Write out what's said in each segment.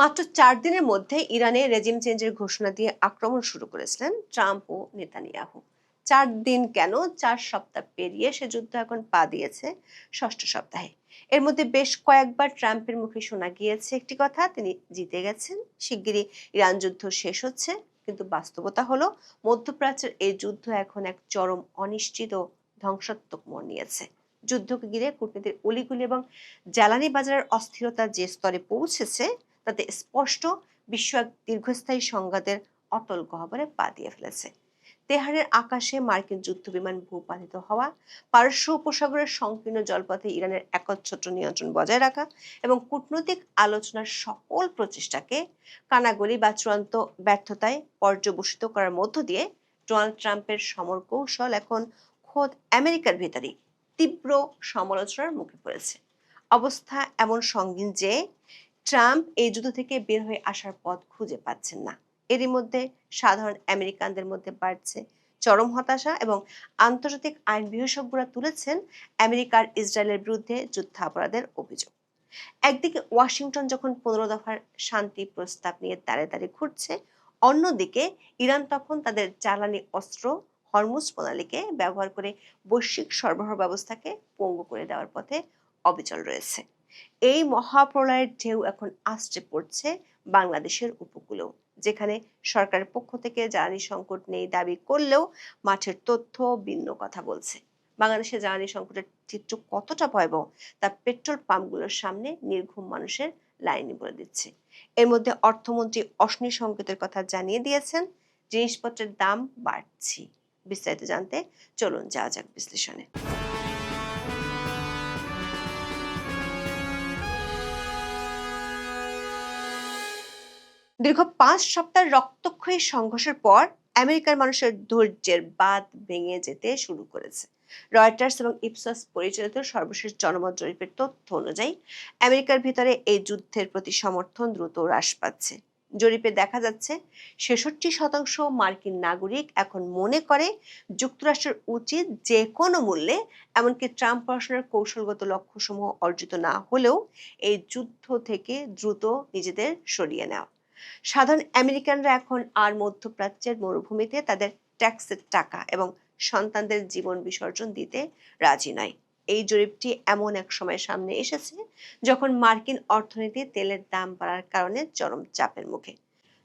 মাত্র ৪ দিনের মধ্যে ইরানে রেজিম চেঞ্জের ঘোষণা দিয়ে আক্রমণ শুরু করেছিলেন ট্রাম্প ও নেতানিয়াহু। ৪ দিন কেন, ৪ সপ্তাহ পেরিয়ে সে যুদ্ধ এখন পা দিয়েছে ষষ্ঠ সপ্তাহে। এর মধ্যে বেশ কয়েকবার ট্রাম্পের মুখে শোনা গিয়েছে একটি কথা, তিনি জিতে গেছেন, শিগগিরই ইরান যুদ্ধ শেষ হচ্ছে। কিন্তু বাস্তবতা হলো মধ্যপ্রাচ্যের এই যুদ্ধ এখন এক চরম অনিশ্চিত ও ধ্বংসাত্মক মোড় নিয়েছে। যুদ্ধকে ঘিরে কূটনীতির অলিগুলি এবং জ্বালানি বাজারের অস্থিরতা যে স্তরে পৌঁছেছে, তাতে স্পষ্ট বিশ্ব এক দীর্ঘস্থায়ী সংঘাতের অতল গহ্বরে পা দিয়ে ফেলেছে। তেহরানের আকাশে মার্কিন যুদ্ধবিমান ভূপাতিত হওয়া, পারস্য উপসাগরের সংকীর্ণ জলপথে ইরানের একচ্ছত্র নিয়ন্ত্রণ বজায় রাখা এবং কূটনৈতিক আলোচনার সকল প্রচেষ্টাকে কানাগলি বা চূড়ান্ত ব্যর্থতায় পর্যবসিত করার মধ্য দিয়ে ডোনাল্ড ট্রাম্পের সমর কৌশল এখন খোদ আমেরিকার ভেতরেই তীব্র সমালোচনার মুখে পড়েছে। অবস্থা এমন সঙ্গীন যে ট্রাম্প এই যুদ্ধ থেকে বের হয়ে আসার পথ খুঁজে পাচ্ছেন না। এরই মধ্যে সাধারণ আমেরিকানদের মধ্যে বাড়ছে চরম হতাশা এবং আন্তর্জাতিক আইন বিশেষজ্ঞরা তুলেছেন আমেরিকার ইসরায়েলের বিরুদ্ধে যুদ্ধাপরাধের অভিযোগ। একদিকে ওয়াশিংটন যখন ১৫ দফার শান্তি প্রস্তাব নিয়ে দাঁড়ে দাঁড়িয়ে ঘুরছে, অন্যদিকে ইরান তখন তাদের জ্বালানি অস্ত্র হরমুজ প্রণালীকে ব্যবহার করে বৈশ্বিক সরবরাহ ব্যবস্থাকে পঙ্গু করে দেওয়ার পথে অবিচল রয়েছে। এই মহাপ্রলয়ের ঢেউ এখন আসছে পড়ছে বাংলাদেশের উপকূলেও, যেখানে সরকারের পক্ষ থেকে জ্বালানি সংকট নেই দাবি করলেও মাঠের তথ্য ভিন্ন কথা বলছে। বাংলাদেশের জ্বালানি সংকটের চিত্র কতটা ভয়াবহ তা পেট্রোল পাম্পগুলোর সামনে নির্ঘুম মানুষের লাইনে বলে দিচ্ছে। এর মধ্যে অর্থমন্ত্রী অশনি সংকেতের কথা জানিয়ে দিয়েছেন, জিনিসপত্রের দাম বাড়ছে। বিস্তারিত জানতে চলুন যাওয়া যাক বিশ্লেষণে। দীর্ঘ ৫ সপ্তাহের রক্তক্ষয়ী সংঘর্ষের পর আমেরিকার মানুষের ধৈর্যের বাঁধ ভেঙে যেতে শুরু করেছে। রয়টার্স এবং ইপসস পরিচালিত সর্বশেষ জনমত জরিপের তথ্য অনুযায়ী আমেরিকার ভিতরে এই যুদ্ধের প্রতি সমর্থন দ্রুত হ্রাস পাচ্ছে। জরিপে দেখা যাচ্ছে ৬৬% মার্কিন নাগরিক এখন মনে করে যুক্তরাষ্ট্রের উচিত যে কোনো মূল্যে, এমনকি ট্রাম্প প্রশাসনের কৌশলগত লক্ষ্যসমূহ অর্জিত না হলেও, এই যুদ্ধ থেকে দ্রুত নিজেদের সরিয়ে নেওয়া। সাধারণ আমেরিকানরা এখন আর মধ্যপ্রাচ্যের মরুভূমিতে তাদের ট্যাক্সের টাকা এবং সন্তানদের জীবন বিসর্জন দিতে রাজি নয়। এই জরিপটি এমন এক সময় সামনে এসেছে যখন মার্কিন অর্থনীতি তেলের দাম বাড়ার কারণে চরম চাপের মুখে।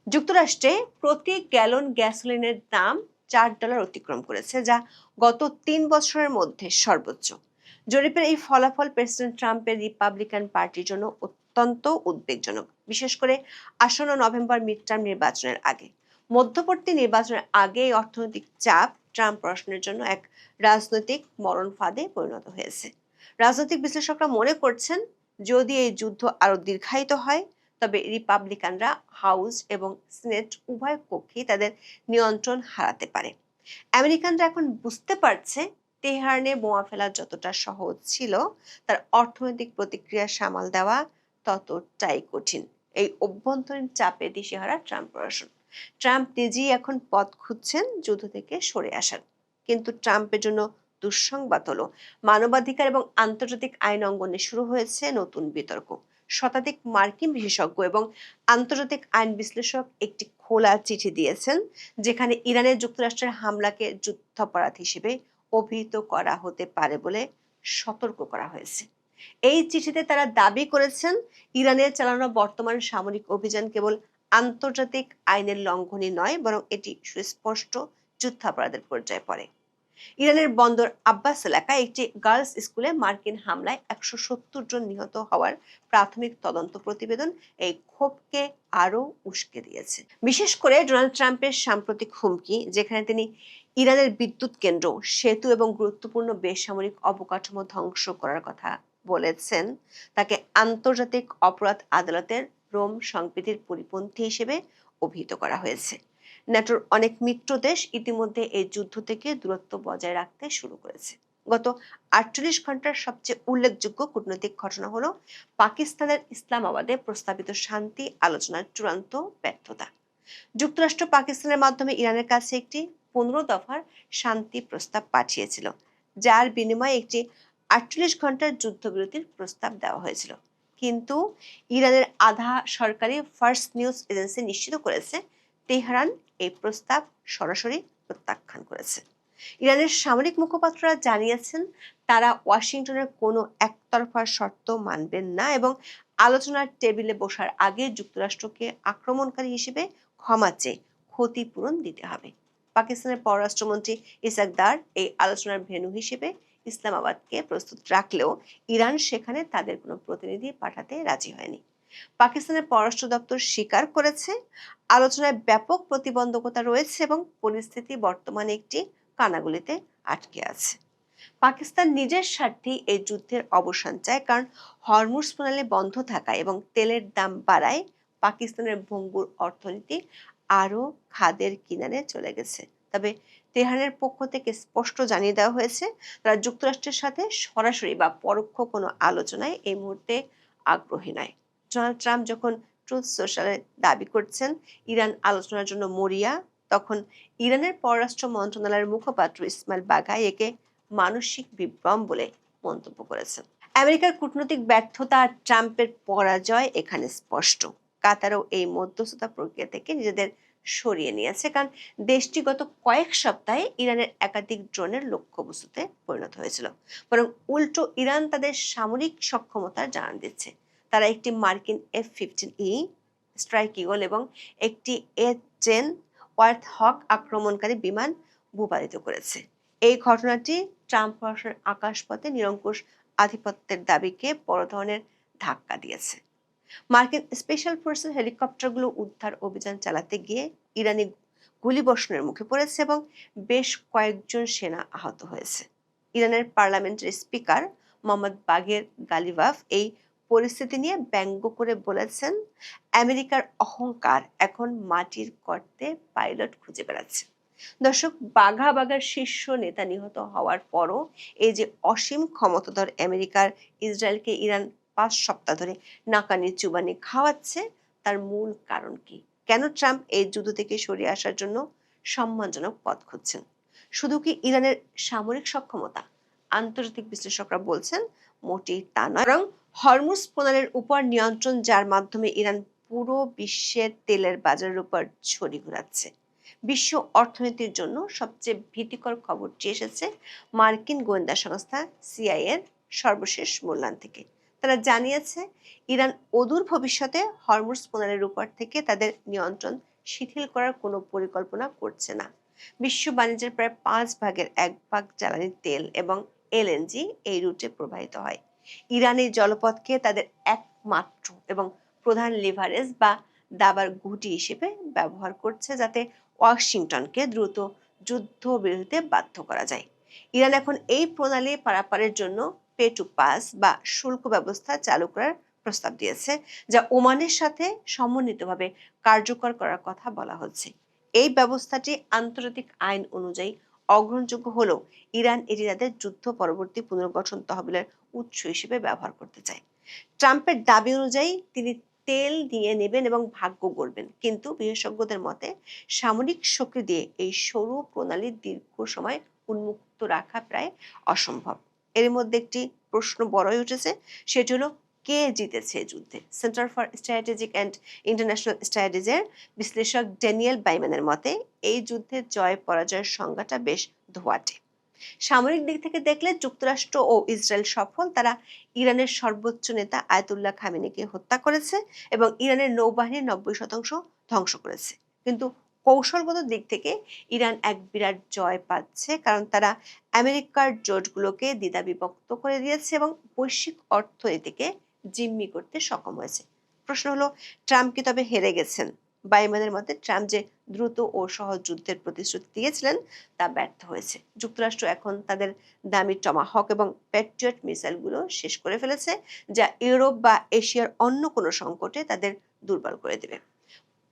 যুক্তরাষ্ট্রে প্রতি গ্যালন গ্যাসোলিনের দাম $৪ অতিক্রম করেছে, যা গত ৩ বছরের মধ্যে সর্বোচ্চ। জরিপের এই ফলাফল প্রেসিডেন্ট ট্রাম্পের রিপাবলিকান পার্টির জন্য অত্যন্ত উদ্বেগজনক, বিশেষ করে আসন্ন নভেম্বর মিডটার্ম নির্বাচনের আগে। মধ্যবর্তী নির্বাচনের আগে এই অর্থনৈতিক চাপ ট্রাম্প প্রশাসনের জন্য এক রাজনৈতিক মরণ ফাঁদে পরিণত হয়েছে। রাজনৈতিক বিশ্লেষকরা মনে করছেন, যদি এই যুদ্ধ আরো দীর্ঘায়িত হয়, তবে রিপাবলিকানরা হাউস এবং সিনেট উভয় কক্ষেই তাদের নিয়ন্ত্রণ হারাতে পারে। আমেরিকানরা এখন বুঝতে পারছে, তেহরানে বোমা ফেলা যতটা সহজ ছিল, তার অর্থনৈতিক প্রতিক্রিয়া সামাল দেওয়া ততটাই কঠিন। এই অভ্যন্তরীণ চাপে দিশেহারা ট্রাম্প প্রশাসন। ট্রাম্প নিজেই এখন পথ খুঁজছেন যুদ্ধ থেকে সরে আসার। কিন্তু ট্রাম্পের জন্য দুঃসংবাদ হলো, মানবাধিকার এবং আন্তর্জাতিক আইন অঙ্গনে শুরু হয়েছে নতুন বিতর্ক। শতাধিক মার্কিন বিশেষজ্ঞ এবং আন্তর্জাতিক আইন বিশ্লেষক একটি খোলা চিঠি দিয়েছেন, যেখানে ইরানের যুক্তরাষ্ট্রের হামলাকে যুদ্ধাপরাধ হিসেবে অভিহিত করা হতে পারে বলে সতর্ক করা হয়েছে। এই চিঠিতে তারা দাবি করেছেন, ইরানের চালানো বর্তমান সামরিক অভিযান কেবল আন্তর্জাতিক আইনের লঙ্ঘনই নয়, বরং এটি সুস্পষ্ট যুদ্ধাপরাধের পর্যায়ে পড়ে। ইরানের বন্দর আব্বাস এলাকায় একটি গার্লস স্কুলে মার্কিন হামলায় ১৭০ জন নিহত হওয়ার প্রাথমিক তদন্ত প্রতিবেদন এই ক্ষোভকে আরো উস্কে দিয়েছে। বিশেষ করে ডোনাল্ড ট্রাম্পের সাম্প্রতিক হুমকি, যেখানে তিনি ইরানের বিদ্যুৎ কেন্দ্র, সেতু এবং গুরুত্বপূর্ণ বেসামরিক অবকাঠামো ধ্বংস করার কথা বলেছেন, তাকে আন্তর্জাতিক অপরাধ আদালতের রোম সংবিধির পরিপন্থী হিসেবে অভিহিত করা হয়েছে। ন্যাটোর অনেক মিত্র দেশ ইতিমধ্যে এই যুদ্ধ থেকে দূরত্ব বজায় রাখতে শুরু করেছে। গত ৪৮ ঘন্টার সবচেয়ে উল্লেখযোগ্য কূটনৈতিক ঘটনা হলো পাকিস্তানের ইসলামাবাদে প্রস্তাবিত শান্তি আলোচনার চূড়ান্ত ব্যর্থতা। যুক্তরাষ্ট্র পাকিস্তানের মাধ্যমে ইরানের কাছে একটি ১৫ দফার শান্তি প্রস্তাব পাঠিয়েছিল, যার বিনিময়ে একটি ৪৮ ঘন্টার যুদ্ধবিরতির প্রস্তাব দেওয়া হয়েছিল। কিন্তু ইরানের আধা সরকারি ফার্স্ট নিউজ এজেন্সি নিশ্চিত করেছে তেহরান এই প্রস্তাব সরাসরি প্রত্যাখ্যান করেছে। ইরানের সামরিক মুখপাত্ররা জানিয়েছেন তারা ওয়াশিংটনের কোনো একতরফা শর্ত মানবেন না এবং আলোচনার টেবিলে বসার আগে যুক্তরাষ্ট্রকে আক্রমণকারী হিসেবে ক্ষমা চেয়ে ক্ষতিপূরণ দিতে হবে। পাকিস্তানের পররাষ্ট্রমন্ত্রী ইসাক দার এই আলোচনার ভেন্যু হিসেবে ইসলামাবাদকে প্রস্তুত রাখলেও ইরান সেখানে তাদের কোনো প্রতিনিধি পাঠাতে রাজি হয়নি। পাকিস্তানের পররাষ্ট্র দপ্তর স্বীকার করেছে আলোচনায় ব্যাপক প্রতিবন্ধকতা রয়েছে এবং পরিস্থিতি বর্তমানে একটি কানাগুলিতে আটকে আছে। পাকিস্তান নিজের স্বার্থে এই যুদ্ধের অবসান চায়, কারণ হরমুজ প্রণালী বন্ধ থাকায় এবং তেলের দাম বাড়ায় পাকিস্তানের ভঙ্গুর অর্থনীতি আরও খাদের কিনারে চলে গেছে। তবে তেহরানের পক্ষ থেকে স্পষ্ট জানিয়ে দেওয়া হয়েছে তারা যুক্তরাষ্ট্রের সাথে সরাসরি বা পরোক্ষ কোনো আলোচনায় এই মুহূর্তে আগ্রহী নয়। ডোনাল্ড ট্রাম্প যখন ট্রুথ সোশ্যালে দাবি করছেন ইরান আলোচনার জন্য মরিয়া, তখন ইরানের পররাষ্ট্র মন্ত্রণালয়ের মুখপাত্র ইসমাইল বাঘাই একে মানসিক বিভ্রম বলে মন্তব্য করেছেন। আমেরিকার কূটনৈতিক ব্যর্থতা আর ট্রাম্পের পরাজয় এখানে স্পষ্ট। কাতারও এই মধ্যস্থতা প্রক্রিয়া থেকে নিজেদের সরিয়ে নিয়েছে, কারণ দেশটি গত কয়েক সপ্তাহে ইরানের একাধিক ড্রোনের লক্ষ্যবস্তুতে পরিণত হয়েছিল। বরং উল্টো ইরান তাদের সামরিক সক্ষমতার জানান দিচ্ছে। তারা একটি মার্কিন F-15E স্ট্রাইক ইগল এবং একটি A-10 ওয়ার্থ হক আক্রমণকারী বিমান ভূপাতিত করেছে। এই ঘটনাটি ট্রাম্প প্রশাসনের আকাশপথে নিরঙ্কুশ আধিপত্যের দাবিকে বড় ধরনের ধাক্কা দিয়েছে। মার্কিন স্পেশাল ফোর্সের হেলিকপ্টারগুলো উদ্ধার অভিযান চালাতে গিয়ে ইরানি গুলিবর্ষণের মুখে পড়েছে এবং বেশ কয়েকজন সেনা আহত হয়েছে। ইরানের পার্লামেন্টের স্পিকার মোহাম্মদ বাগের গালিবাফ এই পরিস্থিতি নিয়ে ব্যঙ্গ করে বলেছেন, আমেরিকার অহংকার এখন মাটির গর্তে পাইলট খুঁজে বেড়াচ্ছে। দর্শক, বাঘার শীর্ষ নেতা নিহত হওয়ার পরও এই যে অসীম ক্ষমতাধর আমেরিকার ইসরায়েলকে ইরান 5 সপ্তাহ ধরে নাকানি চুবানি খাওয়াচ্ছে, তার মূল কারণ কি? কেন ট্রাম্প এই যুদ্ধ থেকে সরিয়ে আসার জন্য সম্মানজনক পথ খুঁজছেন? শুধু কি ইরানের সামরিক সক্ষমতা? আন্তর্জাতিক বিশ্লেষকরা বলছেন মোটেই তা নয়, বরং হরমুজ প্রণালীর উপর নিয়ন্ত্রণ, যার মাধ্যমে ইরান পুরো বিশ্বের তেলের বাজারের উপর ছড়ি ঘোরাচ্ছে। বিশ্ব অর্থনীতির জন্য সবচেয়ে ভীতিকর খবরটি এসেছে মার্কিন গোয়েন্দা সংস্থা CIA এর সর্বশেষ মূল্যায়ন থেকে। তারা জানিয়েছে ইরান অদূর ভবিষ্যতে হরমুজ প্রণালীর উপর থেকে তাদের নিয়ন্ত্রণ শিথিল করার কোনো পরিকল্পনা করছে না। বিশ্ব বাণিজ্যের প্রায় 1/5 জ্বালানি তেল এবং LNG এই রুটে প্রবাহিত হয়। ইরান এই জলপথকে তাদের একমাত্র এবং প্রধান লিভারেজ বা দাবার ঘুঁটি হিসেবে ব্যবহার করছে, যাতে ওয়াশিংটনকে দ্রুত যুদ্ধবিরতিতে বাধ্য করা যায়। ইরান এখন এই প্রণালী পারাপারের জন্য পে টু পাস বা শুল্ক ব্যবস্থা চালু করার প্রস্তাব দিয়েছে, যা ওমানের সাথে সমন্বিতভাবে কার্যকর করার কথা বলা হচ্ছে। এই ব্যবস্থাটি আন্তর্জাতিক আইন অনুযায়ী অগ্রহণযোগ্য হলেও ইরান এটি তাদের যুদ্ধ পরবর্তী পুনর্গঠন তহবিলের উৎস হিসেবে ব্যবহার করতে চায়। ট্রাম্পের দাবি অনুযায়ী তিনি তেল নিয়ে নেবেন এবং ভাগ্য গড়বেন, কিন্তু বিশেষজ্ঞদের মতে সামরিক শক্তি দিয়ে এই সরু প্রণালী দীর্ঘ সময় উন্মুক্ত রাখা প্রায় অসম্ভব। এর মধ্যে একটি প্রশ্ন বড় হয়ে উঠেছে, সেটি হলো কে জিতেছে যুদ্ধে। Center for Strategic and International স্টাডিজের বিশ্লেষক ড্যানিয়েল বাইম্যানের মতে এই যুদ্ধের জয় পরাজয়ের সংজ্ঞাটা বেশ ধোঁয়াটে। সামরিক দিক থেকে দেখলে যুক্তরাষ্ট্র ও ইসরায়েল সফল। তারা ইরানের সর্বোচ্চ নেতা আয়াতুল্লাহ খামেনিকে হত্যা করেছে এবং ইরানের নৌবাহিনীর 90% ধ্বংস করেছে। কিন্তু কৌশলগত দিক থেকে ইরান এক বিরাট জয় পাচ্ছে, কারণ তারা আমেরিকার জোটগুলোকে দ্বিধাবিভক্ত করে দিয়েছে এবং বৈশ্বিক অর্থনীতিকে জিম্মি করতে সক্ষম হয়েছে। প্রশ্ন হলো, ট্রাম্প কি তবে হেরে গেছেন? বাইম্যানের মতে ট্রাম্প যে দ্রুত ও সহজ যুদ্ধের প্রতিশ্রুতি দিয়েছিলেন তা ব্যর্থ হয়েছে। যুক্তরাষ্ট্র এখন তাদের দামি টমাহক এবং প্যাট্রিয়ট মিসাইলগুলো শেষ করে ফেলেছে, যা ইউরোপ বা এশিয়ার অন্য কোনো সংকটে তাদের দুর্বল করে দেবে।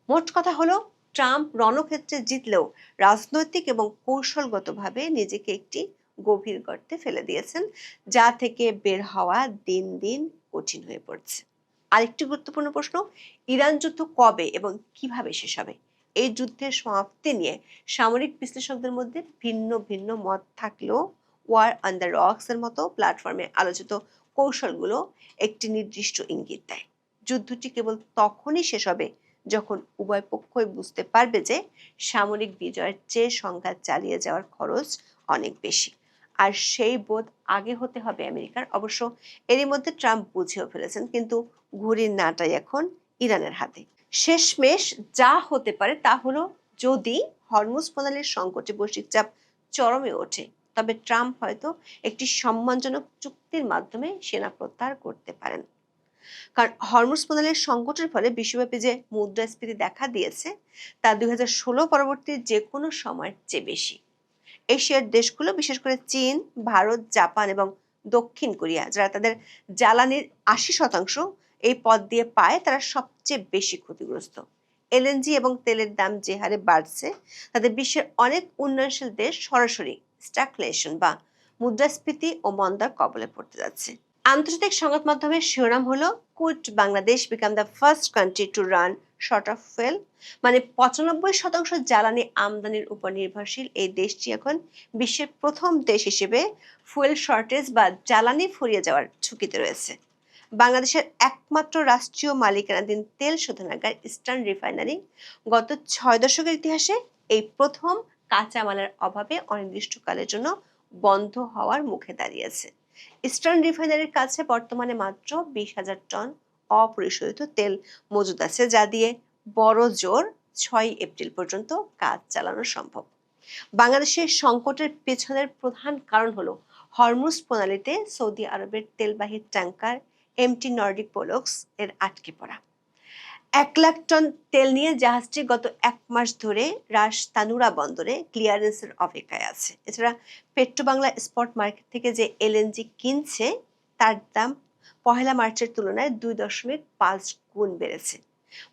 মোট কথা হলো, ট্রাম্প রণক্ষেত্রে জিতলেও রাজনৈতিক এবং কৌশলগতভাবে নিজেকে একটি গভীর গর্তে ফেলে দিয়েছেন, যা থেকে বের হওয়া দিন দিন কঠিন হয়ে পড়ছে। আরেকটি গুরুত্বপূর্ণ প্রশ্ন, ইরান যুদ্ধ কবে এবং কিভাবে শেষ হবে? এই যুদ্ধের সমাপ্তি নিয়ে সামরিক বিশ্লেষকদের মধ্যে ভিন্ন ভিন্ন মত থাকলেও ওয়ার অন দ্য রক্স এর মতো প্ল্যাটফর্মে আলোচিত কৌশলগুলো একটি নির্দিষ্ট ইঙ্গিত দেয়। যুদ্ধটি কেবল তখনই শেষ হবে যখন উভয় পক্ষই বুঝতে পারবে যে সামরিক বিজয়ের চেয়ে সংঘাত চালিয়ে যাওয়ার খরচ অনেক বেশি, আর সেই বোধ আগে হতে হবে আমেরিকার। অবশ্য এরই মধ্যে ট্রাম্প বুঝেও ফেলেছেন, কিন্তু ঘুড়ির নাটাই এখন ইরানের হাতে। শেষমেশ যা হতে পারে তা হলো, যদি হরমুজ প্রণালীর সংকটে বৈশ্বিক চাপ চরমে ওঠে, তবে ট্রাম্প হয়তো একটি সম্মানজনক চুক্তির মাধ্যমে সেনা প্রত্যাহার করতে পারেন। কারণ হরমুজ প্রণালীর সংকটের ফলে বিশ্বব্যাপী যে মুদ্রাস্ফীতি দেখা দিয়েছে তা 2016 পরবর্তী যে কোনো সময়ের চেয়ে বেশি। এশিয়ার দেশগুলো, বিশেষ করে চীন, ভারত, জাপান এবং দক্ষিণ কোরিয়া, যারা তাদের জ্বালানির 80% এই পথ দিয়ে পায়, তারা সবচেয়ে বেশি ক্ষতিগ্রস্ত। এলএনজি এবং তেলের দাম যে হারে বাড়ছে, তাদের বিশ্বের অনেক উন্নয়নশীল দেশ সরাসরি স্ট্যাগফ্লেশন বা মুদ্রাস্ফীতি ও মন্দার কবলে পড়তে যাচ্ছে। আন্তর্জাতিক সংবাদ মাধ্যমের শিরোনাম হলো, could Bangladesh become the first country to run short of fuel? মানে 95% জ্বালানি আমদানির উপর নির্ভরশীল এই দেশটি এখন বিশ্বের প্রথম দেশ হিসেবে ফুয়েল শর্টেজ বা জ্বালানি ফুরিয়ে যাওয়ার ঝুঁকিতে রয়েছে। বাংলাদেশের একমাত্র রাষ্ট্রীয় মালিকানাধীন তেল শোধনাগার ইস্টার্ন রিফাইনারি গত 6 দশকের ইতিহাসে এই প্রথম কাঁচামালের অভাবে অনির্দিষ্টকালের জন্য বন্ধ হওয়ার মুখে দাঁড়িয়েছে। ইস্টার্ন রিফাইনারির কাছে বর্তমানে মাত্র 20,000 টন অপরিশোধিত তেল মজুদ আছে, যা দিয়ে বড় জোর 6 এপ্রিল পর্যন্ত কাজ চালানো সম্ভব। বাংলাদেশের সংকটের পেছনের প্রধান কারণ হলো হরমুজ প্রণালীতে সৌদি আরবের তেলবাহী ট্যাঙ্কার এমটি নর্ডিক পোলক্স এর আটকে পড়া। 1 লাখ টন তেল নিয়ে জাহাজটি গত 1 মাস ধরে রাস তানুরা বন্দরে ক্লিয়ারেন্সের অপেক্ষায় আছে। এছাড়া পেট্রোবাংলা স্পট মার্কেট থেকে যে এলএনজি কিনছে, তার দাম 1 মার্চের তুলনায় 2.5 গুণ বেড়েছে।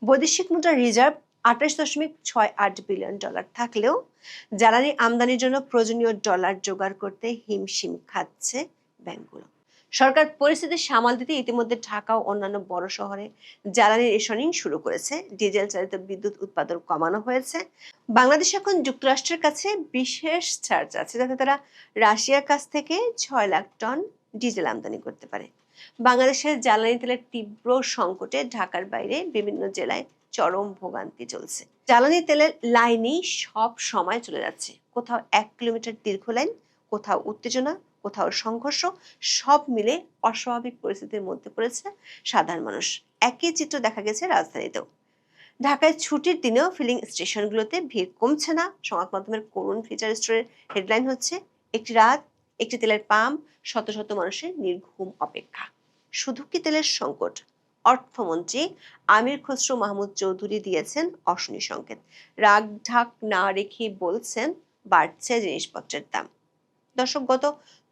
বৈদেশিক মুদ্রা রিজার্ভ $28.68 বিলিয়ন থাকলেও জ্বালানি আমদানির জন্য প্রয়োজনীয় ডলার জোগাড় করতে হিমশিম খাচ্ছে ব্যাংকগুলো। সরকার পরিস্থিতি সামাল দিতে ইতিমধ্যে ঢাকা ও অন্যান্য বড় শহরে জ্বালানির রেশনিং শুরু করেছে। ডিজেল চালিত বিদ্যুৎ উৎপাদন কমানো হয়েছে। বাংলাদেশ এখন যুক্তরাষ্ট্রের কাছে বিশেষ ছাড় আছে, যাতে তারা রাশিয়ার কাছ থেকে 6 লাখ টন ডিজেল আমদানি করতে পারে। বাংলাদেশের জ্বালানি তেলের তীব্র সংকটে ঢাকার বাইরে বিভিন্ন জেলায় চরম ভোগান্তি চলছে। জ্বালানি তেলের লাইনই সব সময় চলে যাচ্ছে। কোথাও 1 কিলোমিটার দীর্ঘ লাইন, কোথাও উত্তেজনা, কোথাও সংঘর্ষ, সব মিলে অস্বাভাবিক পরিস্থিতির মধ্যে পড়েছে সাধারণ মানুষ। একই চিত্র দেখা গেছে রাজধানীতেও। ঢাকায় ছুটির দিনেও ফিলিং স্টেশনগুলোতে ভিড় কমছে না। সংবাদ মাধ্যমের করুণ ফিচার স্টোরের হেডলাইন হচ্ছে, একটি রাত, একটি তেলের পাম্প, শত শত মানুষের নির্ঘুম অপেক্ষা। শুধু কি তেলের সংকট? অর্থমন্ত্রী আমির খসরু মাহমুদ চৌধুরী দিয়েছেন অশনি সংকেত। রাগ ঢাক না রেখে বলছেন, বাড়ছে জিনিসপত্রের দাম। দর্শক, গত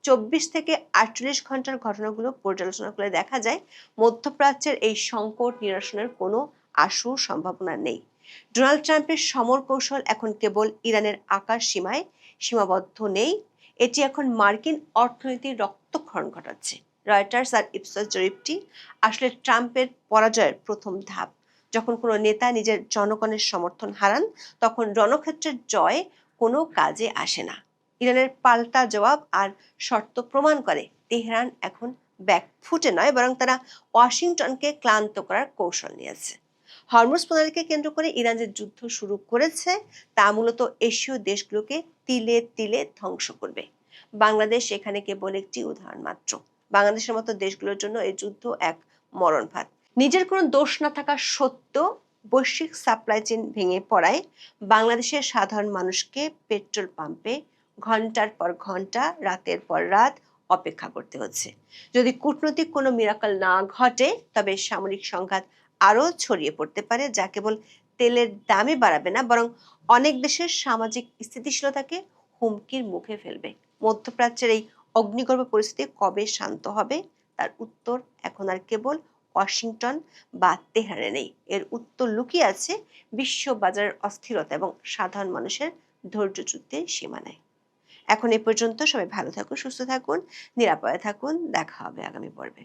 24 থেকে 48 ঘন্টার ঘটনাগুলো পর্যালোচনা করে দেখা যায়, মধ্যপ্রাচ্যের এই সংকট নিরসনের কোনো আশু সম্ভাবনা নেই। ডোনাল্ড ট্রাম্পের সমর কৌশল এখন কেবল ইরানের আকাশ সীমায় সীমাবদ্ধ নেই, এটি এখন মার্কিন অর্থনীতির রক্তক্ষরণ ঘটাচ্ছে। রয়টার্স আর ইপসস জরিপটি আসলে ট্রাম্পের পরাজয়ের প্রথম ধাপ। যখন কোনো নেতা নিজের জনগণের সমর্থন হারান, তখন রণক্ষেত্রের জয় কোনো কাজে আসে না। ইরানের পাল্টা জবাব আর শর্ত প্রমাণ করে তেহরান এখন ব্যাকফুটে নয়, বরং তারা ওয়াশিংটনকে ক্লান্ত করার কৌশল নিয়েছে। হরমুজ প্রণালীকে কেন্দ্র করে ইরান যে যুদ্ধ শুরু করেছে, তা মূলত এশীয় দেশগুলোকে তিলে তিলে ধ্বংস করবে। বাংলাদেশ এখানে কেবল একটি উদাহরণ মাত্র। বাংলাদেশের মতো দেশগুলোর জন্য এই যুদ্ধ এক মরণফাঁদ। নিজের কোনো দোষ না থাকা সত্ত্বেও বৈশ্বিক সাপ্লাই চেইন ভেঙে পড়ায় বাংলাদেশের সাধারণ মানুষকে পেট্রোল পাম্পে ঘন্টার পর ঘন্টা, রাতের পর রাত অপেক্ষা করতে হচ্ছে। যদি কূটনৈতিক কোনো মিরাকল না ঘটে, তবে সামরিক সংঘাত আরও ছড়িয়ে পড়তে পারে, যা কেবল তেলের দামই বাড়াবে না, বরং অনেক দেশের সামাজিক স্থিতিশীলতাকে হুমকির মুখে ফেলবে। মধ্যপ্রাচ্যের এই অগ্নিগর্ভ পরিস্থিতি কবে শান্ত হবে, তার উত্তর এখন আর কেবল ওয়াশিংটন বা তেহরানে নেই। এর উত্তর লুকিয়ে আছে বিশ্ব বাজারের অস্থিরতা এবং সাধারণ মানুষের ধৈর্যযুদ্ধের সীমানায়। এখন এ পর্যন্ত। সবাই ভালো থাকুন, সুস্থ থাকুন, নিরাপদে থাকুন। দেখা হবে আগামী পর্বে।